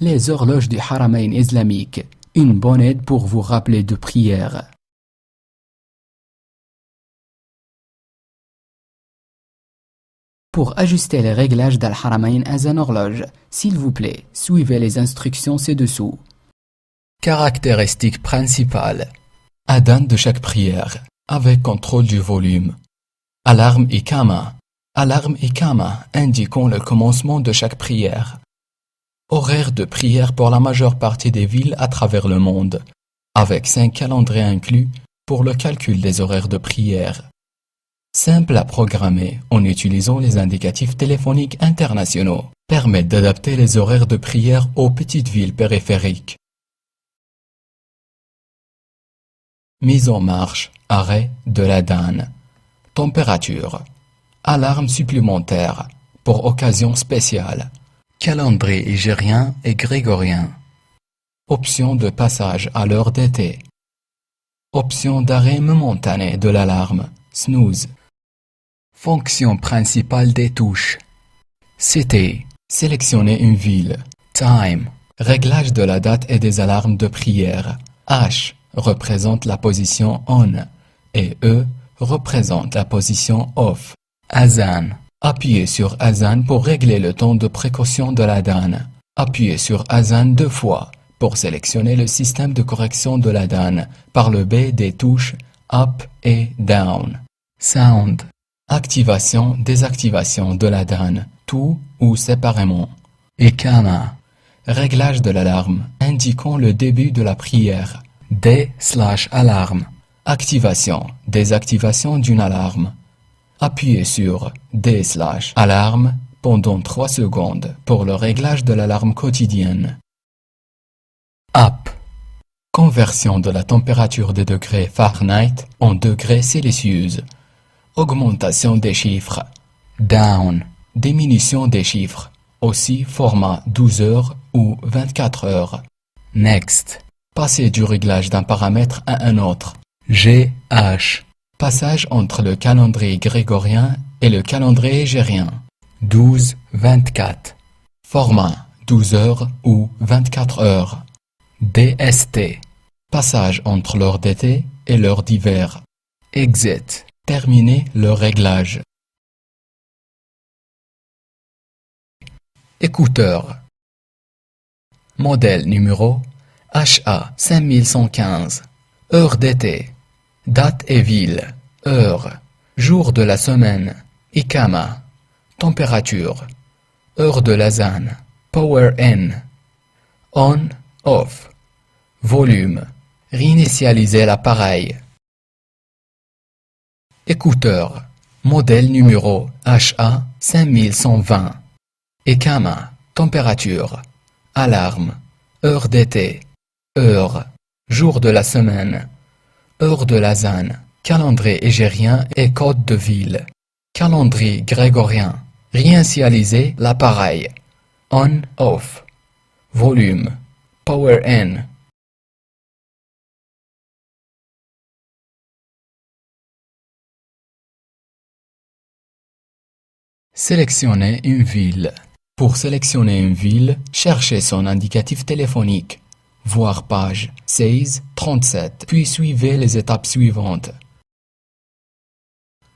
Les horloges du Haramain islamique, une bonne aide pour vous rappeler de prière. Pour ajuster les réglages d'Al-Haramain à une horloge, s'il vous plaît, suivez les instructions ci-dessous. Caractéristiques principales. Adhan de chaque prière, avec contrôle du volume. Alarme Iqama. Alarme Iqama indiquant le commencement de chaque prière. Horaire de prière pour la majeure partie des villes à travers le monde, avec 5 calendriers inclus pour le calcul des horaires de prière. Simple à programmer en utilisant les indicatifs téléphoniques internationaux, permettent d'adapter les horaires de prière aux petites villes périphériques. Mise en marche, arrêt de l'adhan. Température. Alarme supplémentaire pour occasion spéciale. Calendrier hégérien et grégorien. Option de passage à l'heure d'été. Option d'arrêt momentané de l'alarme, snooze. Fonction principale des touches. City, sélectionner une ville. Time, réglage de la date et des alarmes de prière. H représente la position on et E représente la position off. Azan, appuyez sur Azan pour régler le temps de précaution de l'adhan. Appuyez sur Azan 2 fois pour sélectionner le système de correction de l'adhan par le B des touches Up et Down. Sound, activation, désactivation de l'adhan, tout ou séparément. Iqama, réglage de l'alarme indiquant le début de la prière. D/alarme, activation, désactivation d'une alarme. Appuyez sur D/alarme pendant 3 secondes pour le réglage de l'alarme quotidienne. Up, conversion de la température des degrés Fahrenheit en degrés Celsius. Augmentation des chiffres. Down, diminution des chiffres, aussi format 12 heures ou 24 heures. Next, passer du réglage d'un paramètre à un autre. GH, passage entre le calendrier grégorien et le calendrier hégérien. 12-24, format 12 heures ou 24 heures. DST, passage entre l'heure d'été et l'heure d'hiver. Exit, terminer le réglage. Écouteur. Modèle numéro HA 5115. Heure d'été. Date et ville. Heure. Jour de la semaine. Iqama. Température. Heure de l'azan. Power N. On, off. Volume. Réinitialiser l'appareil. Écouteur. Modèle numéro HA 5120. Iqama. Température. Alarme. Heure d'été. Heure. Jour de la semaine. Heure de l'azan. Calendrier hégérien et code de ville. Calendrier grégorien. Réinitialiser l'appareil. On, off. Volume. Power N. Sélectionnez une ville. Pour sélectionner une ville, cherchez son indicatif téléphonique. Voir page 16-37, puis suivez les étapes suivantes.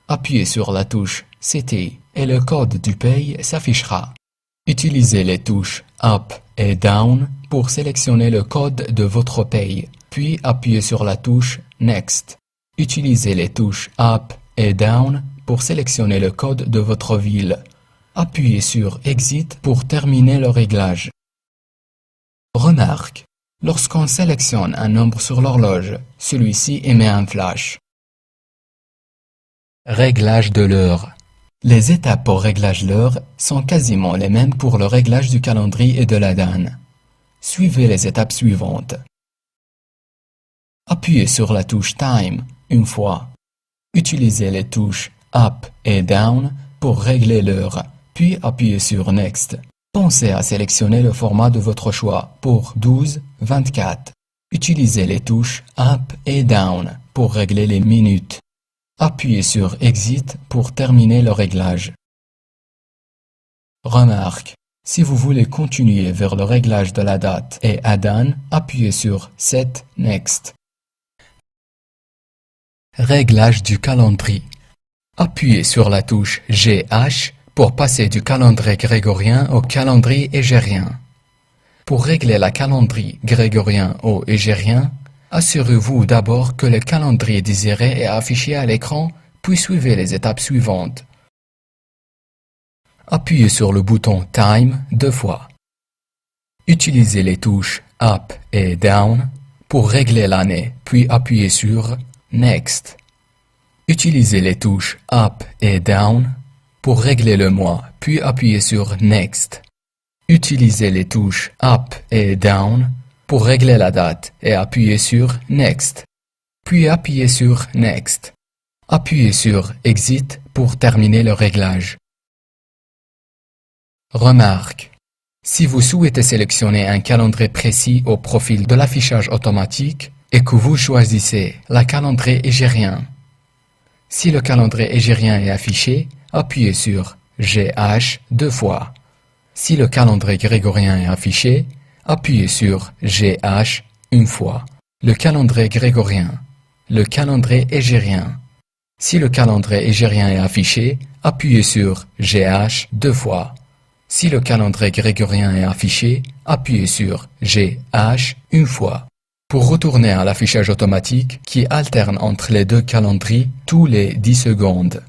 Appuyez sur la touche City et le code du pays s'affichera. Utilisez les touches Up et Down pour sélectionner le code de votre pays, puis appuyez sur la touche Next. Utilisez les touches Up et Down pour sélectionner le code de votre ville. Appuyez sur Exit pour terminer le réglage. Remarque. Lorsqu'on sélectionne un nombre sur l'horloge, celui-ci émet un flash. Réglage de l'heure. Les étapes pour réglage l'heure sont quasiment les mêmes pour le réglage du calendrier et de l'adhan. Suivez les étapes suivantes. Appuyez sur la touche Time une fois. Utilisez les touches Up et Down pour régler l'heure, puis appuyez sur Next. Pensez à sélectionner le format de votre choix pour 12-24. Utilisez les touches Up et Down pour régler les minutes. Appuyez sur Exit pour terminer le réglage. Remarque. Si vous voulez continuer vers le réglage de la date et Adhan, appuyez sur Set Next. Réglage du calendrier. Appuyez sur la touche GH pour passer du calendrier grégorien au calendrier hégérien. Pour régler la calendrier grégorien au hégérien, assurez-vous d'abord que le calendrier désiré est affiché à l'écran, puis suivez les étapes suivantes. Appuyez sur le bouton Time 2 fois. Utilisez les touches Up et Down pour régler l'année, puis appuyez sur Next. Utilisez les touches Up et Down pour régler le mois, puis appuyez sur Next. Utilisez les touches Up et Down pour régler la date et appuyez sur Next. Puis appuyez sur Next. Appuyez sur Exit pour terminer le réglage. Remarque. Si vous souhaitez sélectionner un calendrier précis au profil de l'affichage automatique et que vous choisissez le calendrier hégérien. Si le calendrier hégérien est affiché, appuyez sur GH 2 fois. Si le calendrier grégorien est affiché, appuyez sur GH 1 fois. Le calendrier grégorien. Le calendrier hégérien. Si le calendrier hégérien est affiché, appuyez sur GH 2 fois. Si le calendrier grégorien est affiché, appuyez sur GH 1 fois. Pour retourner à l'affichage automatique qui alterne entre les deux calendriers tous les 10 secondes.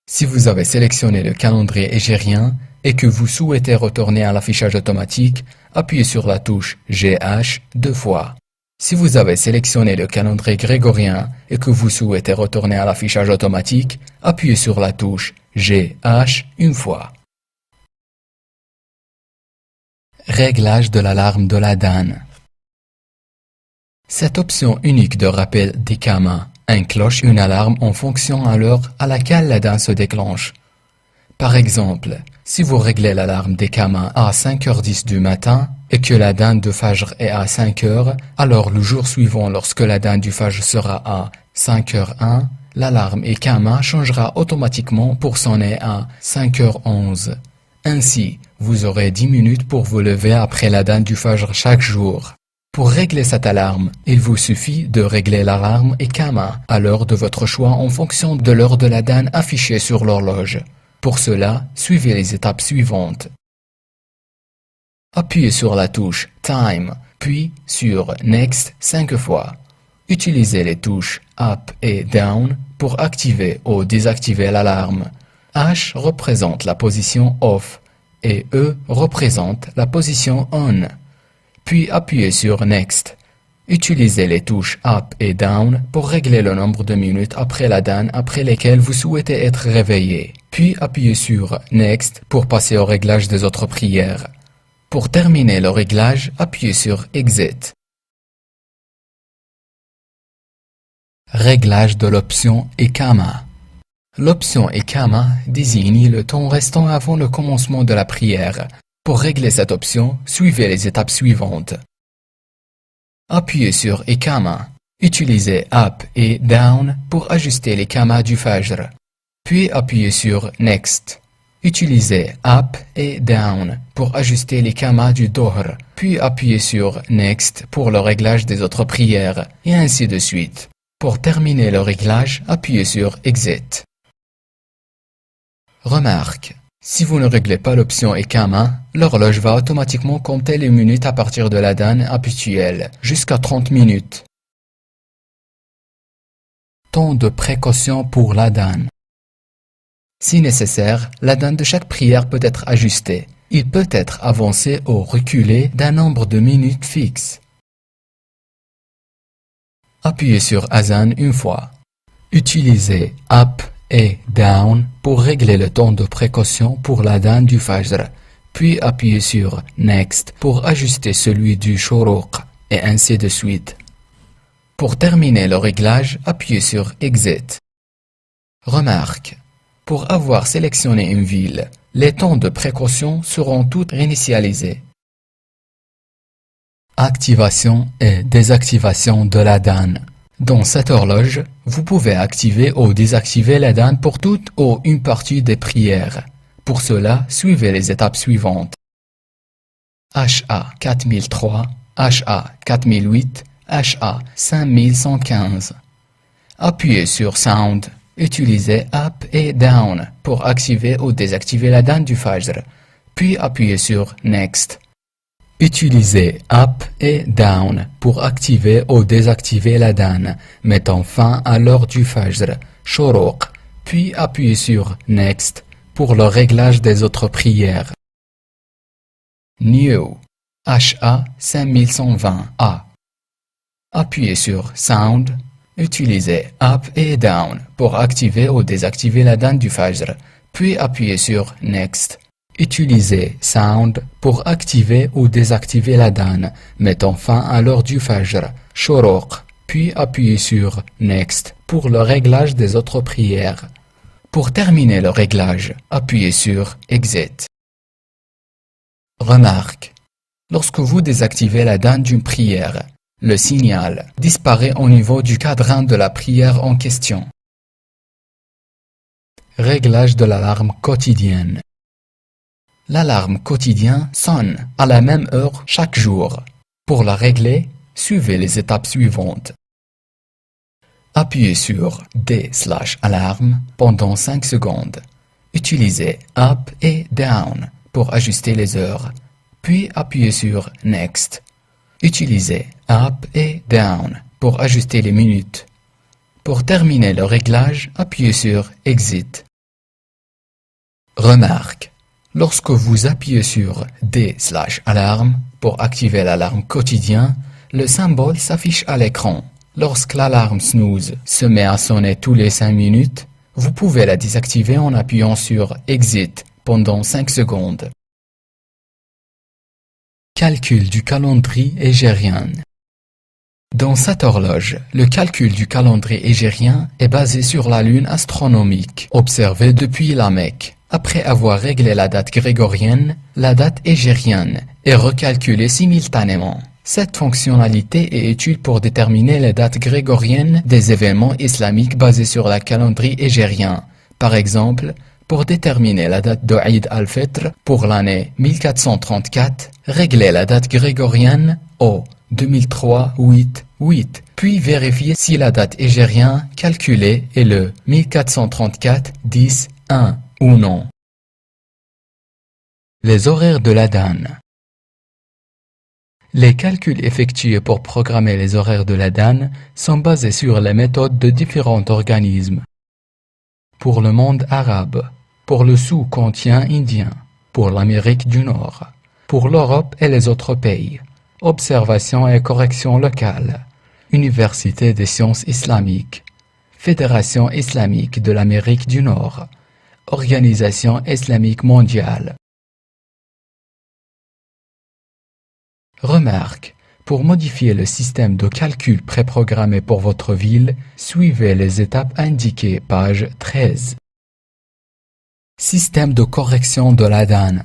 Si vous avez sélectionné le calendrier hégérien et que vous souhaitez retourner à l'affichage automatique, appuyez sur la touche GH 2 fois. Si vous avez sélectionné le calendrier grégorien et que vous souhaitez retourner à l'affichage automatique, appuyez sur la touche GH 1 fois. Réglage de l'alarme de l'Adhan. Cette option unique de rappel d'Iqama enclenche une alarme en fonction à l'heure à laquelle l'Adhan se déclenche. Par exemple, si vous réglez l'alarme d'Iqama à 5h10 du matin et que l'Adhan de Fajr est à 5h, alors le jour suivant lorsque l'Adhan du Fajr sera à 5h01, l'alarme Iqama changera automatiquement pour sonner à 5h11. Ainsi, vous aurez 10 minutes pour vous lever après l'Adhan du Fajr chaque jour. Pour régler cette alarme, il vous suffit de régler l'alarme Iqama à l'heure de votre choix en fonction de l'heure de l'Adhan affichée sur l'horloge. Pour cela, suivez les étapes suivantes. Appuyez sur la touche Time, puis sur Next 5 fois. Utilisez les touches Up et Down pour activer ou désactiver l'alarme. H représente la position Off et E représente la position On. Puis appuyez sur Next. Utilisez les touches Up et Down pour régler le nombre de minutes après l'Adhan après lesquelles vous souhaitez être réveillé. Puis appuyez sur Next pour passer au réglage des autres prières. Pour terminer le réglage, appuyez sur Exit. Réglage de l'option Iqama. L'option Iqama désigne le temps restant avant le commencement de la prière. Pour régler cette option, suivez les étapes suivantes. Appuyez sur Iqama. Utilisez Up et Down pour ajuster l'Iqama du Fajr. Puis appuyez sur Next. Utilisez Up et Down pour ajuster l'Iqama du Dohr. Puis appuyez sur Next pour le réglage des autres prières, et ainsi de suite. Pour terminer le réglage, appuyez sur Exit. Remarque. Si vous ne réglez pas l'option Iqama, l'horloge va automatiquement compter les minutes à partir de l'Adhan habituel, jusqu'à 30 minutes. Temps de précaution pour l'Adhan. Si nécessaire, l'Adhan de chaque prière peut être ajusté. Il peut être avancé ou reculé d'un nombre de minutes fixe. Appuyez sur Adhan une fois. Utilisez Up et Down pour régler le temps de précaution pour l'Adhan du Fajr, puis appuyez sur Next pour ajuster celui du Shuruq, et ainsi de suite. Pour terminer le réglage, appuyez sur Exit. Remarque. Pour avoir sélectionné une ville, les temps de précaution seront tous réinitialisés. Activation et désactivation de l'Adhan. Dans cette horloge, vous pouvez activer ou désactiver l'Adhan pour toute ou une partie des prières. Pour cela, suivez les étapes suivantes. HA 4003, HA 4008, HA 5115. Appuyez sur Sound. Utilisez Up et Down pour activer ou désactiver la DAN du Fajr, puis appuyez sur Next. Utilisez Up et Down pour activer ou désactiver la DAN, mettant fin à l'heure du Fajr, Shoroq, puis appuyez sur Next pour le réglage des autres prières. New, HA 5120A. Appuyez sur Sound. Utilisez Up et Down pour activer ou désactiver la DAN du Fajr, puis appuyez sur Next. Utilisez Sound pour activer ou désactiver la DAN, mettant fin à l'heure du Fajr, Shoroq, puis appuyez sur Next pour le réglage des autres prières. Pour terminer le réglage, appuyez sur Exit. Remarque. Lorsque vous désactivez la DAN d'une prière, le signal disparaît au niveau du cadran de la prière en question. Réglage de l'alarme quotidienne. L'alarme quotidienne sonne à la même heure chaque jour. Pour la régler, suivez les étapes suivantes. Appuyez sur D/alarme pendant 5 secondes. Utilisez Up et Down pour ajuster les heures, puis appuyez sur Next. Utilisez Up et Down pour ajuster les minutes. Pour terminer le réglage, appuyez sur Exit. Remarque. Lorsque vous appuyez sur D/alarme pour activer l'alarme quotidien, le symbole s'affiche à l'écran. Lorsque l'alarme snooze se met à sonner tous les 5 minutes, vous pouvez la désactiver en appuyant sur Exit pendant 5 secondes. Calcul du calendrier hégérien. Dans cette horloge, le calcul du calendrier hégérien est basé sur la lune astronomique observée depuis la Mecque. Après avoir réglé la date grégorienne, la date hégérienne est recalculée simultanément. Cette fonctionnalité est utile pour déterminer les dates grégoriennes des événements islamiques basés sur le calendrier hégérien. Par exemple, pour déterminer la date de Eid al-Fitr pour l'année 1434, réglez la date grégorienne au 2003-8-8, puis vérifiez si la date hégérienne calculée est le 1434-10-1 ou non. Les horaires de la DAN. Les calculs effectués pour programmer les horaires de la DAN sont basés sur les méthodes de différents organismes. Pour le monde arabe, pour le sous-continent indien, pour l'Amérique du Nord, pour l'Europe et les autres pays, observation et correction locale, Université des sciences islamiques, Fédération islamique de l'Amérique du Nord, Organisation islamique mondiale. Remarque. Pour modifier le système de calcul préprogrammé pour votre ville, suivez les étapes indiquées, page 13. Système de correction de la DAN.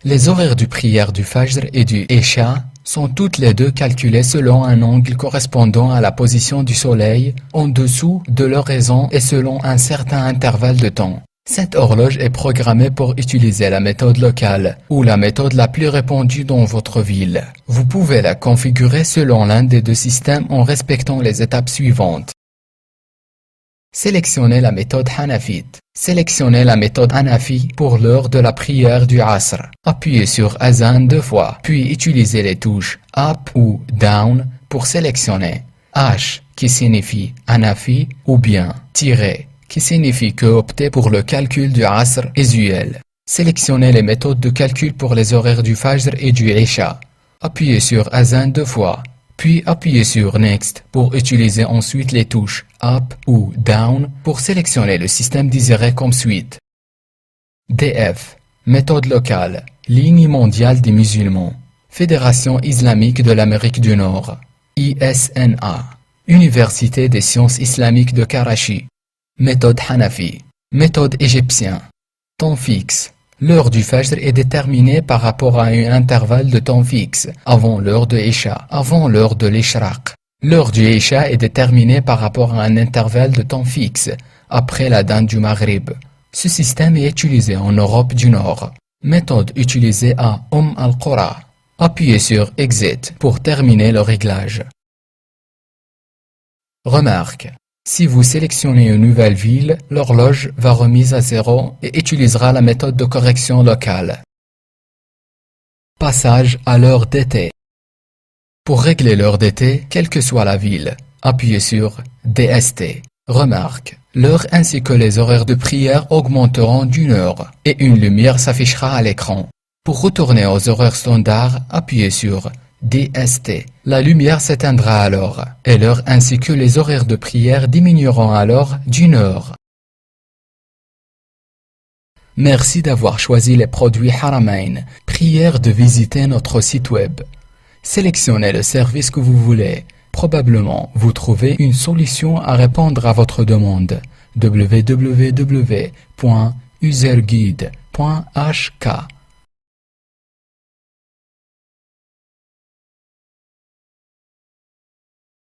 Les horaires du prière du Fajr et du Isha sont toutes les deux calculés selon un angle correspondant à la position du soleil en dessous de l'horizon et selon un certain intervalle de temps. Cette horloge est programmée pour utiliser la méthode locale ou la méthode la plus répandue dans votre ville. Vous pouvez la configurer selon l'un des deux systèmes en respectant les étapes suivantes. Sélectionnez la méthode Hanafite. Sélectionnez la méthode Hanafi pour l'heure de la prière du Asr. Appuyez sur Azan 2 fois, puis utilisez les touches Up ou Down pour sélectionner H qui signifie Hanafi ou bien tiret qui signifie que optez pour le calcul du Asr usuel. Sélectionnez les méthodes de calcul pour les horaires du Fajr et du Isha. Appuyez sur Azan 2 fois, puis appuyez sur Next pour utiliser ensuite les touches Up ou Down pour sélectionner le système désiré comme suite. DF, méthode locale, Ligne mondiale des musulmans, Fédération islamique de l'Amérique du Nord, ISNA, Université des sciences islamiques de Karachi. Méthode Hanafi. Méthode égyptienne. Temps fixe. L'heure du Fajr est déterminée par rapport à un intervalle de temps fixe, avant l'heure de Isha, avant l'heure de l'Ishraq. L'heure du Isha est déterminée par rapport à un intervalle de temps fixe, après la DAN du Maghrib. Ce système est utilisé en Europe du Nord. Méthode utilisée à al-Qura. Appuyez sur Exit pour terminer le réglage. Remarque. Si vous sélectionnez une nouvelle ville, l'horloge va remise à 0 et utilisera la méthode de correction locale. Passage à l'heure d'été. Pour régler l'heure d'été, quelle que soit la ville, appuyez sur DST. Remarque. L'heure ainsi que les horaires de prière augmenteront d'1 heure et une lumière s'affichera à l'écran. Pour retourner aux horaires standards, appuyez sur DST. La lumière s'éteindra alors et l'heure ainsi que les horaires de prière diminueront alors d'1 heure. Merci d'avoir choisi les produits Haramain. Prière de visiter notre site web. Sélectionnez le service que vous voulez. Probablement, vous trouvez une solution à répondre à votre demande. www.userguide.hk